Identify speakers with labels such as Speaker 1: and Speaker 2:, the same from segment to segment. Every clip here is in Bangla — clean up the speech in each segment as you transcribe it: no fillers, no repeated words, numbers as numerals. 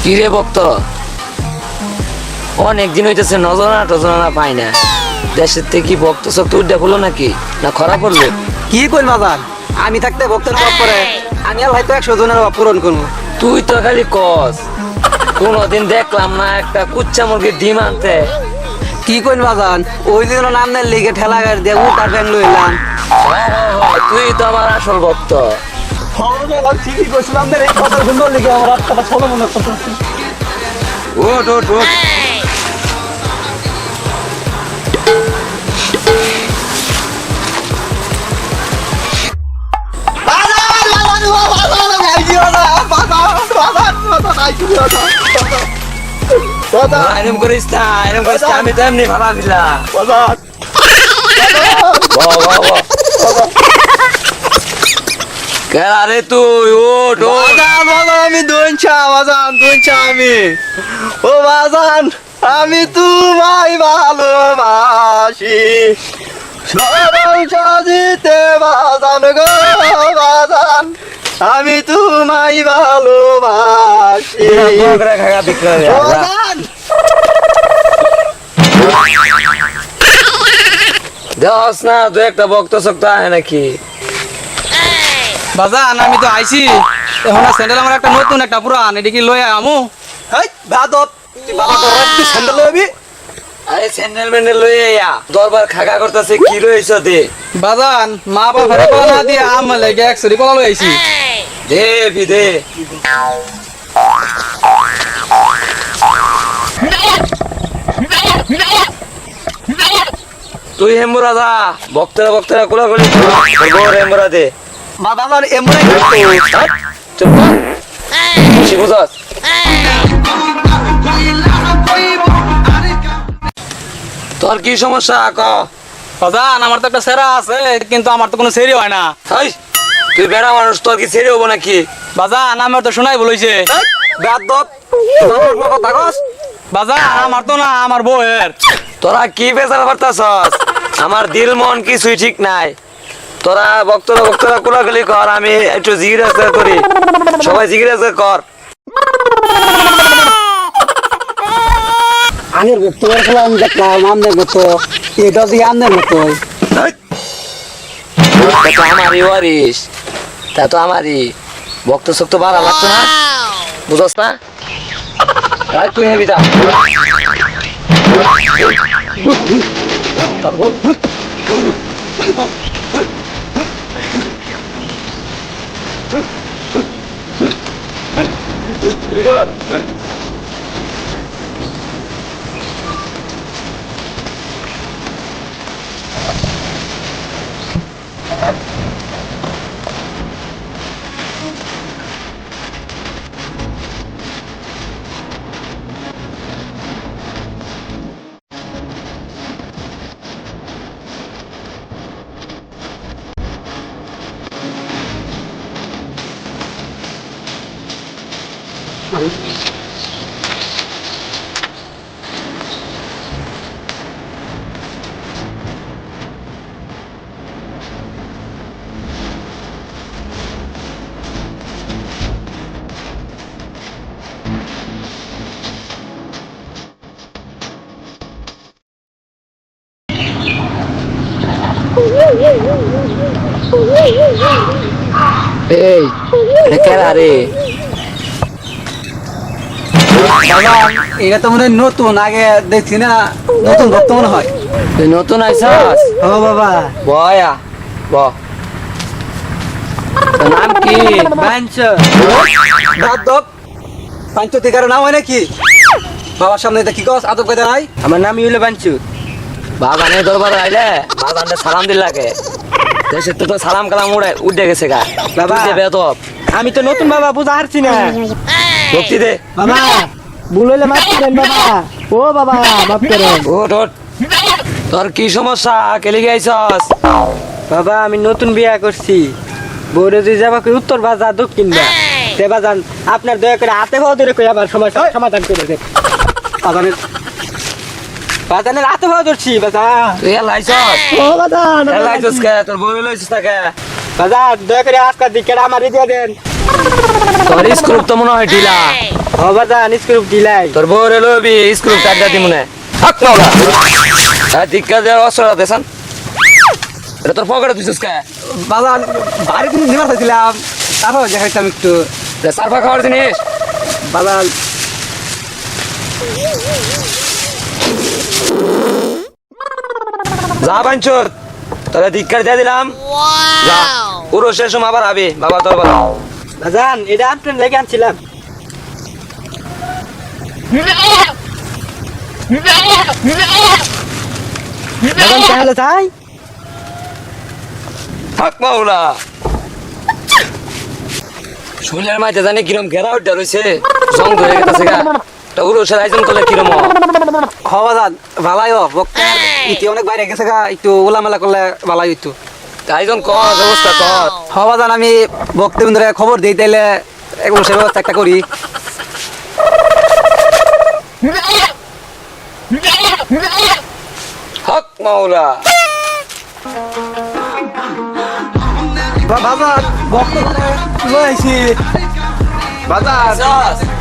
Speaker 1: কি রে ভক্ত, অনেক দিন হইতেছে নজনা টজনা পাই না। দেশের থেকে কি ভক্ত শক্ত উঠে পড়লো নাকি না খরা পড়লো?
Speaker 2: কি কইল বাজান, আমি থাকতে ভক্তের অভাব করে আমি আর হয়তো 100 জনের অভাব পূরণ করবো।
Speaker 1: তুই তো খালি কস, কোনদিন দেখলাম না একটা কুচ্চা মুরগির ডিম আনতে।
Speaker 2: কি কইল বাজান, ওই দিন নাম নেই লিগে ঠেলা গাড়ি দিয়ে উঠার ব্যাং লইলাম।
Speaker 1: তুই তো আমার আসল ভক্ত।
Speaker 2: ঠিকই কইছিলাম রে, এই কথা সুন্দর লিগে আমার রাতটা ছোট মনে করতেছি। ওঠ ওঠ ওঠ।
Speaker 1: এরম করিস না, এরম করিস না, আমি তো এমনি ভাড়া দিলাম। আরে তুই ওঠ ওঠ।
Speaker 2: আমি দইনছা বাজান, দইনছা আমি। ও বাজান, আমি তোমায় ভালোবাসি সাজিতে বাজান গো বাজান, আমি তোমায় ভালোবাসি বাজান।
Speaker 1: দেখ না দু একটা ভক্ত শক্ত আহে নাকি?
Speaker 3: বাজান আমি তো আইছি এখন স্যান্ডেল আমার একটা নতুন একটা পুরান এদিকে লই আমু।
Speaker 2: হেই বাদত, তুই বাবা তোর তুই স্যান্ডেল লইবি?
Speaker 1: আরে স্যান্ডেল ম্যান্ডেল লই আয়া, দরবার খাগা করতেছে কি রইছ দে।
Speaker 3: বাজান মা বাবা কলা না দিয়ে আম লাগে একশরি কলা লই আইছি।
Speaker 1: দে ভি দে। তুই হেমুরা যা, ভক্তরা ভক্তরা কোলা কোলি তোর হেমুরা দে।
Speaker 2: বাবা আমার এমন
Speaker 1: চুপ কর, কি বুঝাস? তোর কি সমস্যা ক?
Speaker 3: বাজান আমার তো একটা সেরা আছে কিন্তু আমার তো কোনো সেরি হয় না।
Speaker 1: হাই, তুই বেড়া মানুষ, তোর কি ছেড়ে হবো নাকি?
Speaker 3: বাজান আমার তো শোনাই বলইছে।
Speaker 2: বাদত কথা কস।
Speaker 3: বাজান আমার তো না, আমার বউয়ের।
Speaker 1: তোরা কি বেচার করতেছস? আমার দিল মন কিছুই ঠিক নাই। তোরা ভক্তরা ভক্তরা কোলাকুলি কর, আমি একটু জিজ্ঞাসা করি। সবাই জিজ্ঞাসা কর।
Speaker 2: আনের ভক্ত আমি দেখলাম আমনের মতো, এটা দিয়ে আমনের মতো।
Speaker 1: তা তো আমারই ওয়ারিস, তা তো আমারই ভক্ত শক্ত ভালো লাগতো না, বুঝস না? তুই হেবি যা। এই কেরা রে?
Speaker 2: এটা তো মনে হয় নতুন, আগে দেখছি না, নতুন ভক্ত মনে হয়।
Speaker 1: তুই নতুন আইসস?
Speaker 2: ও বাবা
Speaker 1: বয়া ব, তোর নাম কি?
Speaker 2: বাঞ্চ বাদত পাঞ্চতিকার নাম হয় নাকি? বাবার সামনে দেখি কস আদব কথা নাই।
Speaker 3: আমার নাম ইউলে বাঞ্চু।
Speaker 1: বাগানের দরবার আইলে বাগানটা সালাম দিল লাগে। দেশের তো সালাম কালাম উঠে গেছে গা
Speaker 3: বাবা।
Speaker 1: বেদব।
Speaker 3: আমি তো নতুন বাবা, বুঝা হারছি না।
Speaker 1: ভক্তি দে।
Speaker 2: বাবা ভুল হইলে মাফ করেন বাবা। ও বাবা মাফ করেন।
Speaker 1: ওঠ ওঠ। তোর কি সমস্যা, কেলি গাইছস?
Speaker 3: বাবা আমি নতুন বিয়া করছি, বউরে যে যাবা কই উত্তর বাজার দক্ষিণ বা দেবা যান, আপনার দয়া করে হাতে ভাও ধরে কই আমার সমস্যা সমাধান করে দেন।
Speaker 2: আদানের
Speaker 3: বাজানের হাতে ভাও ধরছি বাজা।
Speaker 1: তুই লাইছস?
Speaker 2: ও বাবা
Speaker 1: লাইছস কে? তোর বউ লইছস না কে?
Speaker 3: বাজার দয়া করে আজকাল দিকে আমার দিয়ে দেন।
Speaker 1: তোর স্ক্রুপ তো মনে হয় ঢিলা।
Speaker 3: ও বাজান স্ক্রুপ দিলাই।
Speaker 1: তোর বউরে লবি স্ক্রুপ কাটটা দি মনে হক মাওলা দিক্কা দেওয়ার অসরা দেশান এটা তোর পকেটে দিছিস কে
Speaker 2: বাজান বাড়ি তুমি নিবার চাইছিলাম তারপর দেখাইতাম একটু
Speaker 1: সারফা খাওয়ার জিনিস
Speaker 2: বাজান।
Speaker 1: যা বাঞ্চর তোরা ধিক্কার দিয়ে দিলাম যা পুরো শেষ সময় আবার আবি বাবা তোর বলা
Speaker 3: বাজান এটা আপনার লেগে আনছিলাম। বাজান তাহলে তাই
Speaker 1: হক মাওলা শরীরের মাঝে জানি কিরম ঘেরা উঠা রয়েছে জং ধরে গেছে গা তা উরসের আয়োজন করলে কিরম হয়?
Speaker 2: হ বাজান ভালাই বক্তার ইতি অনেক বাইরে গেছে গা একটু ওলামেলা করলে ভালাই হইতো।
Speaker 1: আয়োজন কর ব্যবস্থা কর
Speaker 2: হ বাজান আমি বক্তবৃন্দরে খবর দিই তাইলে এগুলো সে ব্যবস্থা একটা করি।
Speaker 1: হক মাওলা
Speaker 2: বাজান বক্তব্যে লই আইছি বাজান।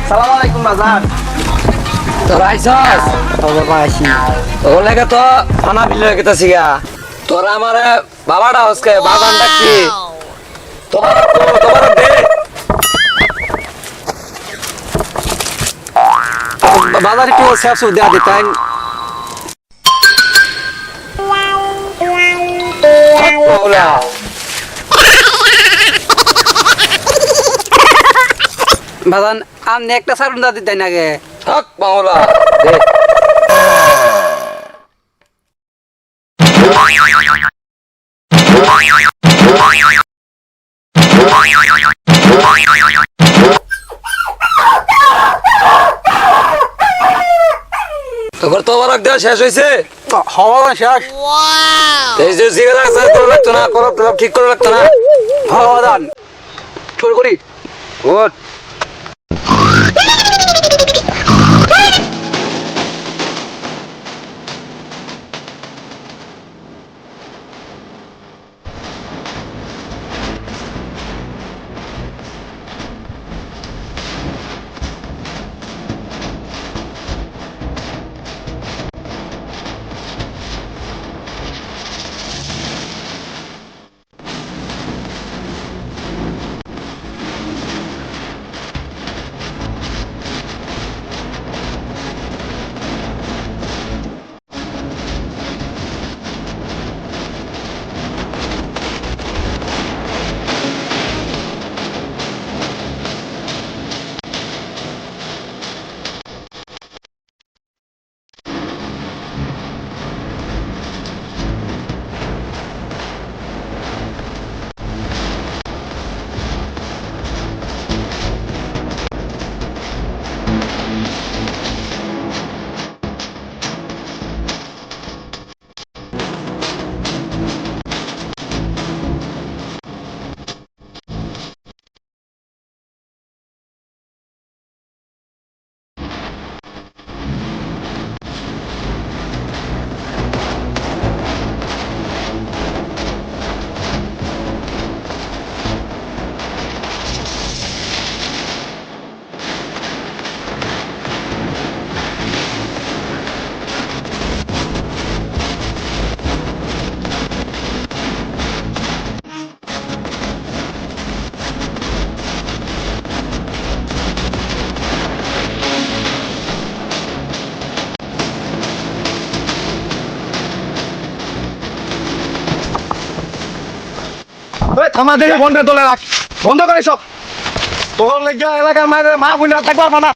Speaker 2: সালাম আলাইকুম বাজান।
Speaker 1: তোরা আইসস
Speaker 3: ও বাবা আসি।
Speaker 1: ওর লেগে তো থানা বিল রেখে গেছি গা তোরা আমার বাবাটা হসকে বাগান ডাকছি তোমার দে
Speaker 2: বাজার একটু সেফ সুবিধা দিতেন।
Speaker 1: হক মাওলা
Speaker 2: বাজান আপনি একটা সারুন দা দিতেন আগে।
Speaker 1: হক মাওলা দে তোর তো বরক দেওয়া শেষ হয়েছে
Speaker 2: হওয়া শেষ।
Speaker 1: এই যে জিগারা আছে করে রাখতো না করব ঠিক করে রাখতো না
Speaker 2: হওয়া বাজান শুরু করি।
Speaker 1: গুড
Speaker 4: থামা দেখে বন্ধে তোলে রাখ বন্ধ করে সব তোর লেগে এলাকার মায়ের মা বোন থাকবার না